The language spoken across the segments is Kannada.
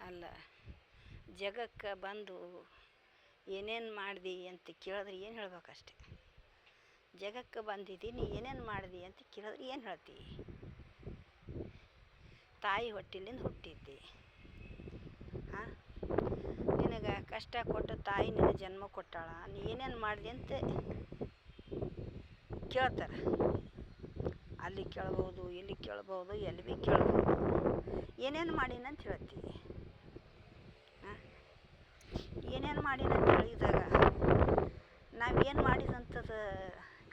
ಅಲ್ಲ, ಜಗಕ್ಕೆ ಬಂದು ಏನೇನು ಮಾಡಿದಿ ಅಂತ ಕೇಳಿದ್ರೆ ಏನು ಹೇಳ್ಬೇಕಷ್ಟೆ. ಜಗಕ್ಕೆ ಬಂದಿದ್ದೀನಿ ಏನೇನು ಮಾಡಿದಿ ಅಂತ ಕೇಳಿದ್ರೆ ಏನು ಹೇಳ್ತಿ? ತಾಯಿ ಹೊಟ್ಟಿಲಿಂದ ಹುಟ್ಟಿದ್ದಿ. ಹಾಂ, ನಿನಗೆ ಕಷ್ಟ ಕೊಟ್ಟು ತಾಯಿ ನಿನ್ನ ಜನ್ಮ ಕೊಟ್ಟಾಳ, ನೀ ಏನೇನು ಮಾಡಿದೆ ಅಂತ ಕೇಳ್ತಾರೆ. ಅಲ್ಲಿ ಕೇಳ್ಬೋದು, ಇಲ್ಲಿ ಕೇಳ್ಬೋದು, ಎಲ್ಲಿ ಭೀ ಕೇಳ್ಬೋದು. ಏನೇನು ಮಾಡೀನಂತ ಹೇಳ್ತೀವಿ. ಹಾಂ, ಏನೇನು ಮಾಡೀನಂತ ಹೇಳಿದಾಗ ನಾವೇನು ಮಾಡಿದಂಥದ್ದು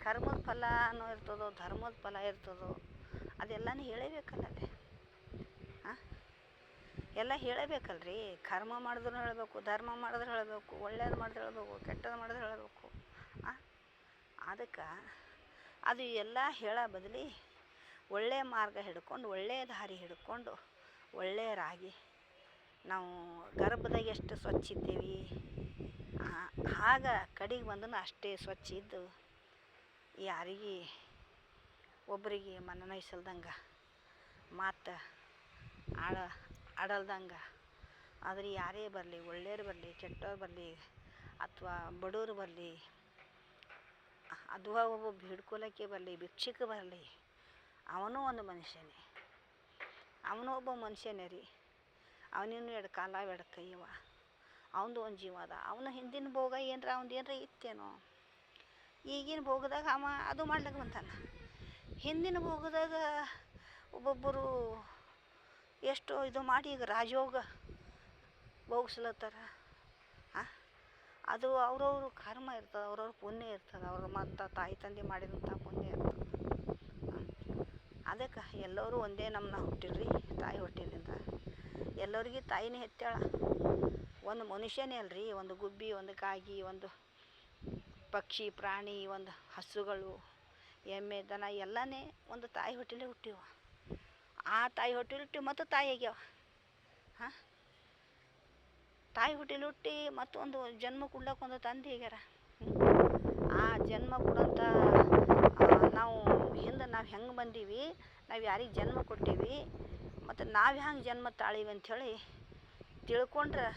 ಕರ್ಮದ ಫಲನೂ ಇರ್ತದೋ ಧರ್ಮದ ಫಲ ಇರ್ತದೋ ಅದೆಲ್ಲನೂ ಹೇಳಬೇಕಲ್ಲವೇ. ಹಾಂ, ಎಲ್ಲ ಹೇಳಬೇಕಲ್ರಿ. ಕರ್ಮ ಮಾಡಿದ್ರು ಹೇಳಬೇಕು, ಧರ್ಮ ಮಾಡಿದ್ರೆ ಹೇಳಬೇಕು, ಒಳ್ಳೇದು ಮಾಡಿದ್ರೆ ಹೇಳಬೇಕು, ಕೆಟ್ಟದ್ದು ಮಾಡಿದ್ರೆ ಹೇಳಬೇಕು. ಅದಕ್ಕೆ ಅದು ಎಲ್ಲ ಹೇಳೋ ಬದಲಿ ಒಳ್ಳೆಯ ಮಾರ್ಗ ಹಿಡ್ಕೊಂಡು ಒಳ್ಳೆಯ ದಾರಿ ಹಿಡ್ಕೊಂಡು ಒಳ್ಳೆಯರಾಗಿ ನಾವು ಗರ್ಭದಾಗ ಎಷ್ಟು ಸ್ವಚ್ಛ ಇದ್ದೀವಿ ಆಗ ಕಡೆಗೆ ಬಂದನು ಅಷ್ಟೇ ಸ್ವಚ್ಛ ಇದ್ದು ಯಾರಿಗೆ ಒಬ್ಬರಿಗೆ ಮನನೊಯ್ಸಲ್ದಂಗೆ ಮಾತು ಆಡಲ್ದಂಗೆ. ಆದರೆ ಯಾರೇ ಬರಲಿ, ಒಳ್ಳೆಯವ್ರು ಬರಲಿ, ಕೆಟ್ಟವ್ರು ಬರಲಿ, ಅಥವಾ ಬಡವರು ಬರಲಿ, ಅಥವಾ ಒಬ್ಬ ಹಿಡ್ಕೊಳಕ್ಕೆ ಬರಲಿ, ಭಿಕ್ಷುಕ ಬರಲಿ, ಅವನೂ ಒಂದು ಮನುಷ್ಯನೇ. ಅವನು ಒಬ್ಬ ಮನುಷ್ಯನೇ ರೀ. ಅವನಿನ್ನೂ ಎರಡು ಕಾಲ ಎರಡು ಕೈಯವ, ಅವನದು ಒಂದು ಜೀವ ಅದ. ಅವನ ಹಿಂದಿನ ಭೋಗ ಏನರ ಅವ್ನು ಏನರ ಇತ್ತೇನೋ. ಈಗಿನ ಭೋಗದಾಗ ಅವ ಅದು ಮಾಡ್ಲಿಕ್ಕೆ ಬಂತಾನೆ. ಹಿಂದಿನ ಭೋಗದಾಗ ಒಬ್ಬೊಬ್ಬರು ಎಷ್ಟೋ ಇದು ಮಾಡಿ ಈಗ ರಾಜಯೋಗ ಭೋಗಿಸ್ಲತ್ತಾರ. ಅದು ಅವ್ರವ್ರ ಕರ್ಮ ಇರ್ತದೆ, ಅವ್ರವ್ರ ಪುಣ್ಯ ಇರ್ತದೆ, ಅವ್ರ ಮತ್ತು ತಾಯಿ ತಂದೆ ಮಾಡಿದಂಥ ಪುಣ್ಯ ಇರ್ತದೆ. ಅದಕ್ಕೆ ಎಲ್ಲರೂ ಒಂದೇ ನಮ್ಮನ್ನ ಹುಟ್ಟಿರ್ರಿ ತಾಯಿ ಹೊಟ್ಟಿಲಿಂದ. ಎಲ್ಲರಿಗೆ ತಾಯಿನೇ ಹೆತ್ತಾಳ. ಒಂದು ಮನುಷ್ಯನೇ ಅಲ್ರಿ, ಒಂದು ಗುಬ್ಬಿ, ಒಂದು ಕಾಗಿ, ಒಂದು ಪಕ್ಷಿ, ಪ್ರಾಣಿ, ಒಂದು ಹಸುಗಳು, ಎಮ್ಮೆ, ದನ ಎಲ್ಲನೇ ಒಂದು ತಾಯಿ ಹೊಟ್ಟಿಲೇ ಹುಟ್ಟಿವ. ಆ ತಾಯಿ ಹೊಟ್ಟಿಲಿ ಹುಟ್ಟಿ ಮತ್ತು ತಾಯಿ ಆಗ್ಯಾವ. ಹಾಂ, ತಾಯಿ ಹೊಟ್ಟಿಲಿ ಹುಟ್ಟಿ ಮತ್ತೊಂದು ಜನ್ಮ ಕೊಡ್ಲಕ್ಕೆ ಒಂದು ತಂದೆ ಆಗ್ಯಾರ. ಆ ಜನ್ಮ ಕೊಡೋಂಥ ನಾವು ಹಿಂದೆ ನಾವು ಹೆಂಗೆ ಬಂದೀವಿ, ನಾವು ಯಾರಿಗೆ ಜನ್ಮ ಕೊಟ್ಟೀವಿ, ಮತ್ತು ನಾವು ಹೆಂಗೆ ಜನ್ಮ ತಾಳೀವಿ ಅಂಥೇಳಿ ತಿಳ್ಕೊಂಡ್ರೆ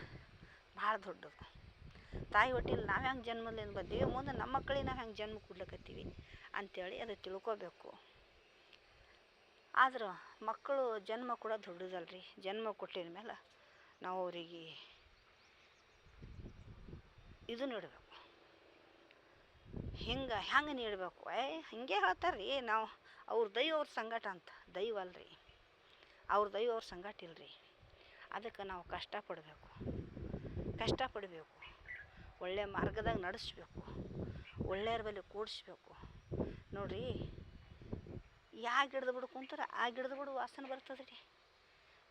ಭಾಳ ದೊಡ್ಡದು. ತಾಯಿ ಹೊಟ್ಟಿಲಿ ನಾವು ಹೆಂಗೆ ಜನ್ಮದಿಂದ ಬಂದೀವಿ, ಮುಂದೆ ನಮ್ಮ ಮಕ್ಕಳಿಗೆ ನಾವು ಹೆಂಗೆ ಜನ್ಮ ಕೊಡ್ಲಿಕ್ಕತ್ತೀವಿ ಅಂಥೇಳಿ ಅದು ತಿಳ್ಕೊಬೇಕು. ಆದ್ರೆ ಮಕ್ಕಳು ಜನ್ಮ ಕೂಡ ದೊಡ್ಡದಲ್ರಿ. ಜನ್ಮ ಕೊಟ್ಟಿದ ಮೇಲೆ ನಾವು ಅವರಿಗೆ ಇದು ನೀಡಬೇಕು. ಹೆಂಗೆ ನೀಡಬೇಕು? ಹಿಂಗೆ ಹೇಳ್ತಾರೆ ರೀ. ನಾವು ಅವ್ರ ದೈವ ಅವ್ರ ಸಂಗಟ ಅಂತ. ದೈವ ಅಲ್ರಿ, ಅವ್ರ ದೈವ ಅವ್ರ ಸಂಗಟ ಇಲ್ರಿ. ಅದಕ್ಕೆ ನಾವು ಕಷ್ಟಪಡಬೇಕು, ಒಳ್ಳೆಯ ಮಾರ್ಗದಾಗ ನಡೆಸ್ಬೇಕು, ಒಳ್ಳೆಯವ್ರ ಬಳಿ ಕೂಡಿಸ್ಬೇಕು. ನೋಡಿರಿ, ಯಾ ಗಿಡದ ಬಿಡು ಕುಂತಾರೆ ಆ ಗಿಡದ ಬಿಡು ವಾಸನೆ ಬರ್ತದೆ ರೀ.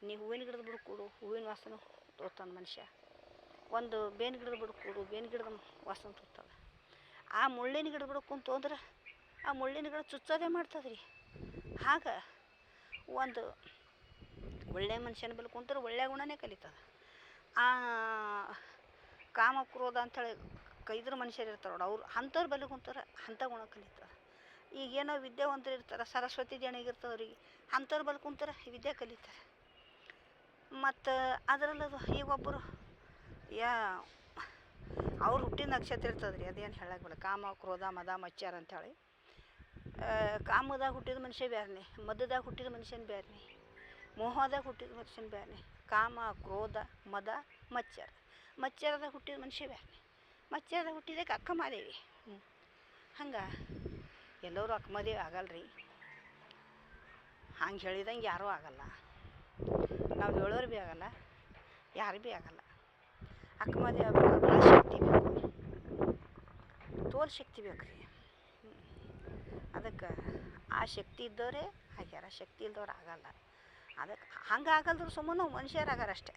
ನೀವು ಹೂವಿನ ಗಿಡದ ಬಿಡು ಕೂಡು, ಹೂವಿನ ವಾಸನೆ ತೋತಾನೆ ಮನುಷ್ಯ. ಒಂದು ಬೇವಿನ ಗಿಡದ ಬಿಡು ಕೂಡು, ಬೇವಿನ ಗಿಡದ ವಾಸನೆ ತೋರ್ತದೆ. ಆ ಮುಳ್ಳಿನ ಗಿಡದ ಬಿಡು ಕುಂತು ಹೋದ್ರೆ ಆ ಮುಳ್ಳಿನ ಗಿಡ ಚುಚ್ಚೋದೇ ಮಾಡ್ತದೆ ರೀ. ಹಾಗೆ ಒಂದು ಒಳ್ಳೆಯ ಮನುಷ್ಯನ ಬಳಿ ಕುಂತ್ರೆ ಒಳ್ಳೆಯ ಗುಣನೇ ಕಲಿತದೆ. ಕಾಮ ಕ್ರೋಧ ಅಂಥೇಳಿ ಕೈದ್ರ ಮನುಷ್ಯರು ಇರ್ತಾರೆ ನೋಡಿ, ಅವ್ರು ಅಂಥವ್ರ ಬಳಿ ಕುಂತಾರೆ ಅಂಥ ಗುಣ ಕಲಿತದೆ. ಈಗೇನೋ ವಿದ್ಯಾವಂತರು ಇರ್ತಾರೆ, ಸರಸ್ವತಿ ದೇಣಿಗಿರ್ತದೆ ಅವ್ರಿಗೆ, ಅಂಥವ್ರ ಬಳಿ ಕುಂತಾರೆ ವಿದ್ಯೆ ಕಲಿತಾರೆ. ಮತ್ತು ಅದರಲ್ಲದು ಈಗ ಒಬ್ಬರು ಅವ್ರು ಹುಟ್ಟಿದ ನಕ್ಷತ್ರ ಇರ್ತದೆ ರೀ, ಅದೇನು ಹೇಳಕ್ಕೆ ಬರಲ್ಲ. ಕಾಮ ಕ್ರೋಧ ಮದ ಮತ್ಸರ ಅಂಥೇಳಿ. ಕಾಮದಾಗ ಹುಟ್ಟಿದ ಮನುಷ್ಯ ಬೇರೆನೆ, ಮದದಾಗ ಹುಟ್ಟಿದ ಮನುಷ್ಯನ ಬೇರೆನೆ, ಮೋಹದಾಗ ಹುಟ್ಟಿದ ಮನುಷ್ಯನ ಬೇರೆನೆ. ಕಾಮ ಕ್ರೋಧ ಮದ ಮತ್ಸರದಾಗ ಹುಟ್ಟಿದ ಮನುಷ್ಯ ಬೇರೆನೆ. ಮತ್ಸರದಾಗ ಹುಟ್ಟಿದಕ್ಕೆ ಅಕ್ಕಮಹಾದೇವಿ. ಹಂಗೆ ಎಲ್ಲರೂ ಅಕ್ಕಮಹಾದೇವಿ ಆಗಲ್ರಿ. ಹಂಗೆ ಹೇಳಿದಂಗೆ ಯಾರೂ ಆಗಲ್ಲ, ನಾವು ಹೇಳೋರು ಭೀ ಆಗಲ್ಲ, ಯಾರು ಭೀ ಆಗಲ್ಲ. ಅಕ್ಕಮಹಾದೇವಿ ಆಗ್ಬೇಕು, ಭಾಳ ಶಕ್ತಿ ಬೇಕು, ತೋಲ್ ಶಕ್ತಿ ಬೇಕು ರೀ. ಅದಕ್ಕೆ ಆ ಶಕ್ತಿ ಇದ್ದವರೇ ಆಗ್ಯಾರ, ಶಕ್ತಿ ಇಲ್ದವ್ರು ಆಗಲ್ಲ. ಅದಕ್ಕೆ ಹಂಗೆ ಆಗಲ್ದ್ರು ಸುಮ್ಮನೆ ನಾವು ಮನುಷ್ಯರಾಗಾರ ಅಷ್ಟೇ,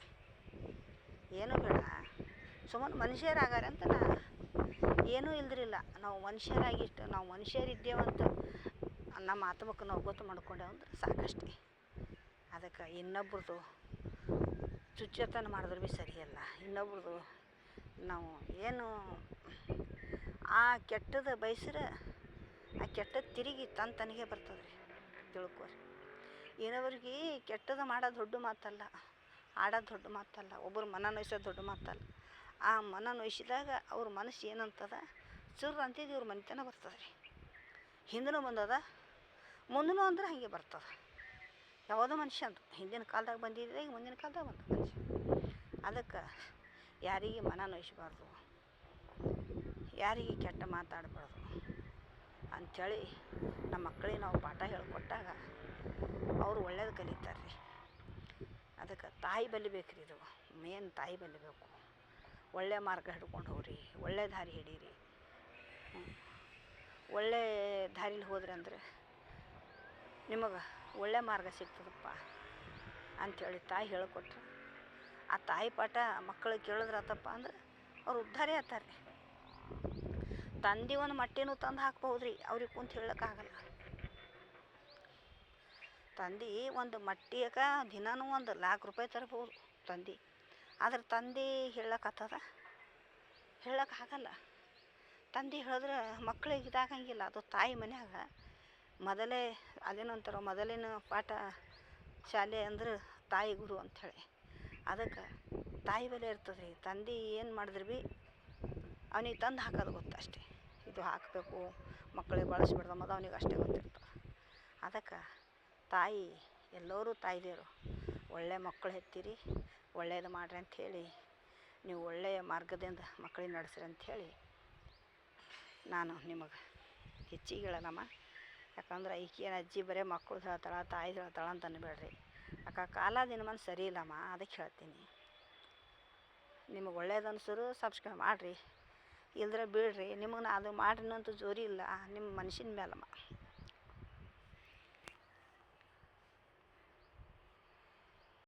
ಏನೂ ಬೇಡ, ಸುಮ್ಮನೆ ಮನುಷ್ಯರಾಗಾರ ಅಂತ ಏನೂ ಇಲ್ದ್ರಿಲ್ಲ. ನಾವು ಮನುಷ್ಯರಾಗಿಷ್ಟು ನಾವು ಮನುಷ್ಯರಿದ್ದೇವಂತ ನಮ್ಮ ಆತ್ಮಕ್ಕೆ ನಾವು ಗೊತ್ತು ಮಾಡ್ಕೊಂಡೇವಂದ್ರೆ ಸಾಕಷ್ಟೇ. ಅದಕ್ಕೆ ಇನ್ನೊಬ್ರದ್ದು ಚುಚ್ಚತನ ಮಾಡಿದ್ರೆ ಭೀ ಸರಿಯಲ್ಲ. ಇನ್ನೊಬ್ರದ್ದು ನಾವು ಏನು ಆ ಕೆಟ್ಟದ್ದು ಬಯಸ್ರೆ ಆ ಕೆಟ್ಟದ್ದು ತಿರುಗಿ ತನಗೆ ಬರ್ತದೆ ರೀ. ತಿಳ್ಕೊರಿ, ಇನ್ನೊಬ್ರಿಗೆ ಕೆಟ್ಟದ್ದು ಮಾಡೋದು ದೊಡ್ಡ ಮಾತಲ್ಲ. ಆಡೋದು ದೊಡ್ಡ ಮಾತಲ್ಲ, ಒಬ್ಬರು ಮನ ನೋಯ್ಸೋದು ದೊಡ್ಡ ಮಾತಲ್ಲ. ಆ ಮನ ನೋಯಿಸಿದಾಗ ಅವ್ರ ಮನಸ್ಸು ಏನಂತದ ಚುರ್ ಅಂತಿದ್ದು ಇವ್ರ ಮನೆತನ ಬರ್ತದೆ ರೀ. ಹಿಂದೂ ಬಂದದ, ಮುಂದೂ ಅಂದ್ರೆ ಹಾಗೆ ಬರ್ತದೆ. ಯಾವುದೋ ಮನುಷ್ಯ ಅಂತ ಹಿಂದಿನ ಕಾಲದಾಗ ಬಂದಿದ್ದರೆ ಈಗ ಮುಂದಿನ ಕಾಲದಾಗ ಬಂದ ಮನುಷ್ಯ. ಅದಕ್ಕೆ ಯಾರಿಗೆ ಮನ ನೋಯಿಸಬಾರ್ದು, ಯಾರಿಗೆ ಕೆಟ್ಟ ಮಾತಾಡಬಾರ್ದು ಅಂಥೇಳಿ ನಮ್ಮ ಮಕ್ಕಳಿಗೆ ನಾವು ಪಾಠ ಹೇಳ್ಕೊಟ್ಟಾಗ ಅವರು ಒಳ್ಳೇದು ಕಲಿತಾರೆ ರೀ. ಅದಕ್ಕೆ ತಾಯಿ ಬಲಿಬೇಕು ರೀ, ಇದು ಮೇನ್ ತಾಯಿ ಬಲಿಬೇಕು. ಒಳ್ಳೆ ಮಾರ್ಗ ಹಿಡ್ಕೊಂಡು ಹೋಗ್ರಿ, ಒಳ್ಳೆ ದಾರಿ ಹಿಡೀರಿ. ಒಳ್ಳೆ ದಾರಿಲಿ ಹೋದ್ರಿ ಅಂದ್ರೆ ನಿಮಗೆ ಒಳ್ಳೆ ಮಾರ್ಗ ಸಿಗ್ತದಪ್ಪ ಅಂಥೇಳಿ ತಾಯಿ ಹೇಳಿಕೊಟ್ರೆ, ಆ ತಾಯಿ ಪಾಠ ಮಕ್ಕಳಿಗೆ ಕೇಳಿದ್ರೆ ಆತಪ್ಪ ಅಂದ್ರೆ ಅವ್ರು ಉದ್ಧಾರೇ ಆಗ್ತಾರೆ ರೀ. ತಂದೆ ಒಂದು ಮಟ್ಟಿನೂ ತಂದು ಹಾಕ್ಬೋದು ರೀ, ಅವ್ರಿಗೆ ಕುಂತ ಹೇಳೋಕ್ಕಾಗಲ್ಲ. ತಂದೆ ಒಂದು ಮಟ್ಟಿಗೆ ದಿನಾನೂ 1,00,000 ತರ್ಬೋದು ತಂದೆ. ಆದ್ರೆ ತಂದೆ ಹೇಳೋಕ್ಕಾಗ್ತದ? ಹೇಳೋಕ್ಕಾಗಲ್ಲ. ತಂದೆ ಹೇಳಿದ್ರೆ ಮಕ್ಕಳಿಗೆ ಇದಾಗಂಗಿಲ್ಲ. ಅದು ತಾಯಿ ಮನ್ಯಾಗ ಮೊದಲೇ ಅದೇನಂತಾರ, ಮೊದಲಿನ ಪಾಠ ಶಾಲೆ ಅಂದ್ರೆ ತಾಯಿ ಗುರು ಅಂಥೇಳಿ. ಅದಕ್ಕೆ ತಾಯಿ ಬೆಲೆ ಇರ್ತದೆ ರೀ. ತಂದೆ ಏನು ಮಾಡಿದ್ರೆ ಭೀ ಅವನಿಗೆ ತಂದು ಹಾಕೋದು ಗೊತ್ತು ಅಷ್ಟೇ. ಇದು ಹಾಕಬೇಕು ಮಕ್ಕಳಿಗೆ ಬಳಸ್ಬಿಡ್ದು ಅನ್ನೋದು ಅವನಿಗೆ ಅಷ್ಟೇ ಗೊತ್ತಿರ್ತದೆ. ಅದಕ್ಕೆ ತಾಯಿ ಎಲ್ಲರೂ ತಾಯಿದೇರು. ಒಳ್ಳೆ ಮಕ್ಕಳು ಹೆತ್ತಿರಿ, ಒಳ್ಳೇದು ಮಾಡಿರಿ ಅಂಥೇಳಿ, ನೀವು ಒಳ್ಳೆಯ ಮಾರ್ಗದಿಂದ ಮಕ್ಕಳಿಗೆ ನಡೆಸ್ರಿ ಅಂಥೇಳಿ ನಾನು ನಿಮಗೆ ಹೆಚ್ಚಿಗೆ ಹೇಳಲ್ಲಮ್ಮ. ಯಾಕಂದ್ರೆ ಈಕೇನು ಅಜ್ಜಿ ಬರೀ ಮಕ್ಕಳು ಹೇಳ್ತಾಳೆ ತಾಯಿ ಹೇಳ್ತಾಳೆ ಅಂತ ಅನ್ಬೇಡ್ರಿ. ಯಾಕೆ ಕಾಲ ದಿನಮಾನ ಸರಿ ಇಲ್ಲಮ್ಮ, ಅದಕ್ಕೆ ಹೇಳ್ತೀನಿ. ನಿಮಗೆ ಒಳ್ಳೇದು ಅನ್ಸಿದ್ರು ಸಬ್ಸ್ಕ್ರೈಬ್ ಮಾಡಿರಿ, ಇಲ್ದ್ರೆ ಬಿಡ್ರಿ. ನಿಮಗೆ ಅದು ಮಾಡ್ರಿ ಅನ್ನೋಂಥ ಜೋರಿ ಇಲ್ಲ, ನಿಮ್ಮ ಮನ್ಸಿನ ಮೇಲಮ್ಮ.